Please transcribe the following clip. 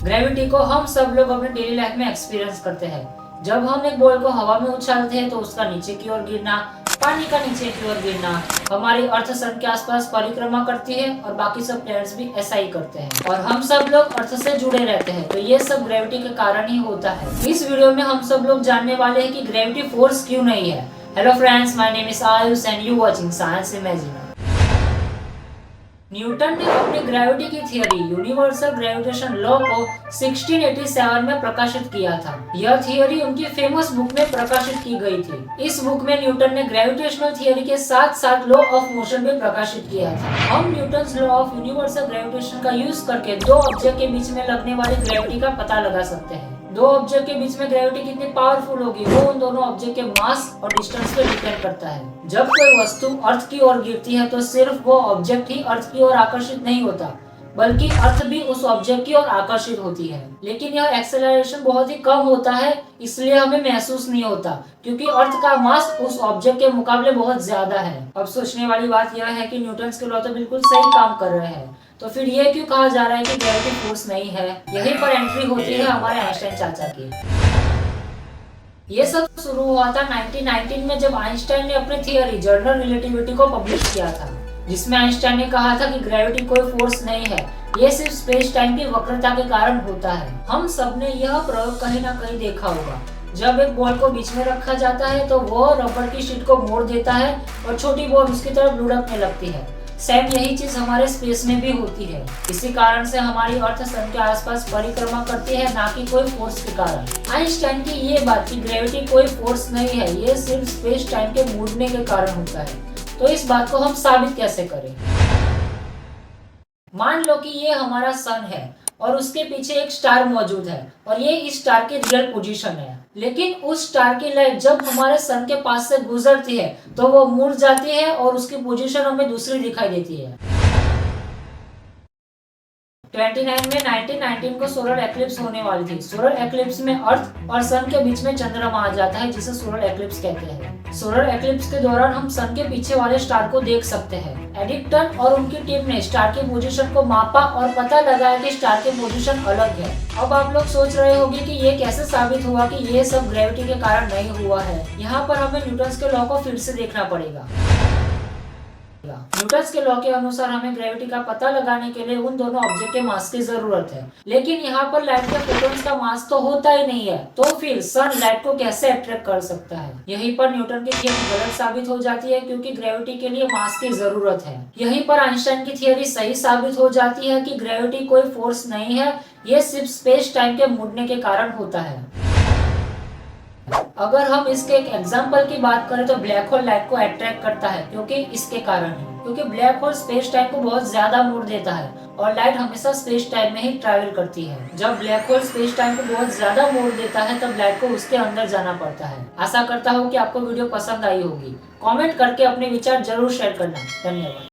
Gravity को हम सब लोग अपने डेली लाइफ में एक्सपीरियंस करते हैं। जब हम एक बॉल को हवा में उछालते हैं तो उसका नीचे की ओर गिरना, पानी का नीचे की ओर गिरना, हमारी अर्थ सन के आसपास परिक्रमा करती है और बाकी सब प्लैनेट्स भी ऐसा ही करते हैं और हम सब लोग अर्थ से जुड़े रहते हैं। तो ये सब ग्रेविटी के कारण ही होता है। इस वीडियो में हम सब लोग जानने वाले हैं कि ग्रेविटी फोर्स क्यों नहीं है। Hello friends, my name is Ayush and you watching science imaginer. Newton ने अपनी ग्रेविटी की थियरी यूनिवर्सल ग्रेविटेशन लॉ को 1687 में प्रकाशित किया था। यह थियरी उनकी फेमस बुक में प्रकाशित की गई थी। इस बुक में न्यूटन ने ग्रेविटेशनल थियरी के साथ साथ लॉ ऑफ मोशन भी प्रकाशित किया था। हम Newton's law of universal gravitation का यूज करके दो ऑब्जेक्ट के बीच में लगने वाली ग्रेविटी का पता लगा सकते हैं। दो ऑब्जेक्ट के बीच में ग्रेविटी कितनी पावरफुल होगी वो उन दोनों ऑब्जेक्ट के मास और डिस्टेंस पे डिपेंड करता है। जब कोई वस्तु अर्थ की ओर गिरती है तो सिर्फ वो ऑब्जेक्ट ही अर्थ की ओर आकर्षित नहीं होता, बल्कि अर्थ भी उस ऑब्जेक्ट की ओर आकर्षित होती है। लेकिन यह एक्सेलरेशन बहुत ही कम होता है, इसलिए हमें महसूस नहीं होता क्योंकि अर्थ का मास उस ऑब्जेक्ट के मुकाबले बहुत ज्यादा है। अब सोचने वाली बात यह है कि न्यूटन्स के लॉ तो बिल्कुल सही काम कर रहे हैं, तो फिर ये क्यों कहा जा रहा है कि ग्रेविटी फोर्स नहीं है। यहीं पर एंट्री होती है हमारे आइंस्टाइन चाचा की। ये सब शुरू हुआ था 1919 में, जब आइंस्टाइन ने अपनी थियरी जनरल रिलेटिविटी को पब्लिश किया था, जिसमें आइंस्टाइन ने कहा था कि ग्रेविटी कोई फोर्स नहीं है, ये सिर्फ स्पेस टाइम की वक्रता के कारण होता है। हम सब ने यह प्रयोग कहीं ना कहीं देखा होगा। जब एक बॉल को बीच में रखा जाता है तो वो रबर की शीट को मोड़ देता है और छोटी बॉल उसकी तरफ लुढ़कने लगती है। सेम यही चीज हमारे स्पेस में भी होती है। इसी कारण से हमारी अर्थ सन के आसपास परिक्रमा करती है, ना कि कोई फोर्स के कारण। आइंस्टाइन की ये बात कि ग्रेविटी कोई फोर्स नहीं है, ये सिर्फ स्पेस टाइम के मुड़ने के कारण होता है, तो इस बात को हम साबित कैसे करें। मान लो कि ये हमारा सन है और उसके पीछे एक स्टार मौजूद है और ये इस स्टार की रियल पोजीशन है। लेकिन उस स्टार की लाइट जब हमारे सन के पास से गुजरती है तो वो मुड़ जाती है और उसकी पोजीशन हमें दूसरी दिखाई देती है। 29 में 1919 को सोलर एक्लिप्स होने वाली थी। सोलर एक्लिप्स में अर्थ और सन के बीच में चंद्रमा आ जाता है, जिसे सोलर एक्लिप्स कहते हैं। सोलर एक्लिप्स के दौरान हम सन के पीछे वाले स्टार को देख सकते हैं। एडिक्टन और उनकी टीम ने स्टार की पोजीशन को मापा और पता लगाया कि स्टार की पोजीशन अलग है। अब आप लोग सोच रहे होंगे कि ये कैसे साबित हुआ कि ये सब ग्रेविटी के कारण नहीं हुआ है। यहाँ पर हमें न्यूटन्स के लॉ को फिर से देखना पड़ेगा। न्यूटन्स के लॉ के अनुसार हमें ग्रेविटी का पता लगाने के लिए उन दोनों ऑब्जेक्ट के मास की जरूरत है, लेकिन यहाँ पर लाइट के फोटॉन्स का मास तो होता ही नहीं है, तो फिर सन लाइट को कैसे अट्रैक्ट कर सकता है। यहीं पर न्यूटन की थियरी गलत साबित हो जाती है, क्योंकि ग्रेविटी के लिए मास की जरूरत है। यहीं पर आइंस्टाइन की थियरी सही साबित हो जाती है कि ग्रेविटी कोई फोर्स नहीं है, ये सिर्फ स्पेस टाइम के मुड़ने के कारण होता है। अगर हम इसके एक एग्जाम्पल की बात करें तो ब्लैक होल लाइट को अट्रैक्ट करता है, क्योंकि इसके कारण है, क्योंकि ब्लैक होल स्पेस टाइम को बहुत ज्यादा मोड़ देता है और लाइट हमेशा स्पेस टाइम में ही ट्रैवल करती है। जब ब्लैक होल स्पेस टाइम को बहुत ज्यादा मोड़ देता है तब लाइट को उसके अंदर जाना पड़ता है। आशा करता हूँ कि आपको वीडियो पसंद आई होगी। कमेंट करके अपने विचार जरूर शेयर करना। धन्यवाद।